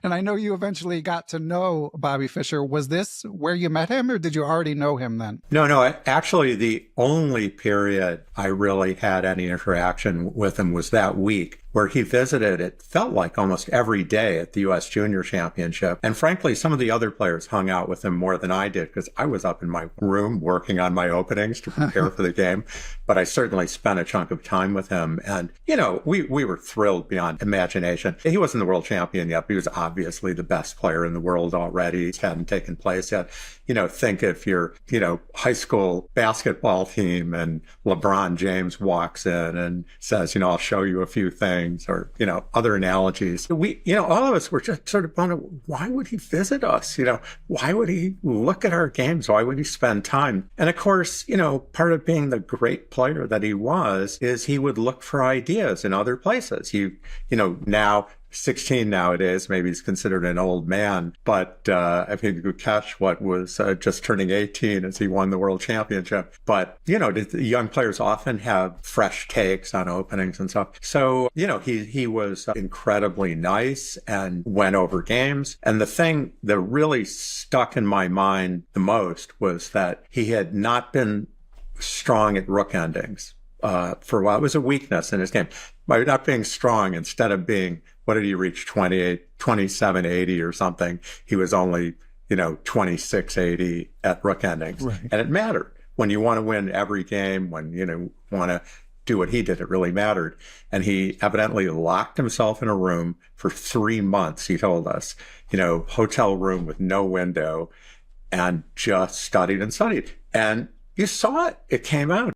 And I know you eventually got to know Bobby Fischer. Was this where you met him, or did you already know him then? No. Actually, the only period I really had any interaction with him was that week where he visited, it felt like almost every day at the U.S. Junior Championship. And frankly, some of the other players hung out with him more than I did because I was up in my room working on my openings to prepare for the game. But I certainly spent a chunk of time with him. And, we were thrilled beyond imagination. He wasn't the world champion yet, but he was obviously the best player in the world already. It hadn't taken place yet. Think if your, high school basketball team and LeBron James walks in and says, I'll show you a few things or, other analogies. We, all of us were just sort of wondering, why would he visit us? Why would he look at our games? Why would he spend time? And of course, part of being the great player that he was is he would look for ideas in other places. Now 16 nowadays, maybe he's considered an old man, but I think Gukesh, was just turning 18 as he won the world championship. But, the young players often have fresh takes on openings and stuff. So, he was incredibly nice and went over games. And the thing that really stuck in my mind the most was that he had not been strong at rook endings. For a while. It was a weakness in his game. By not being strong, instead of being, what did he reach, 2780 or something, he was only, 2680 at rook endings. Right. And it mattered. When you want to win every game, when, want to do what he did, it really mattered. And he evidently locked himself in a room for 3 months, he told us, hotel room with no window, and just studied and studied. And you saw it. It came out.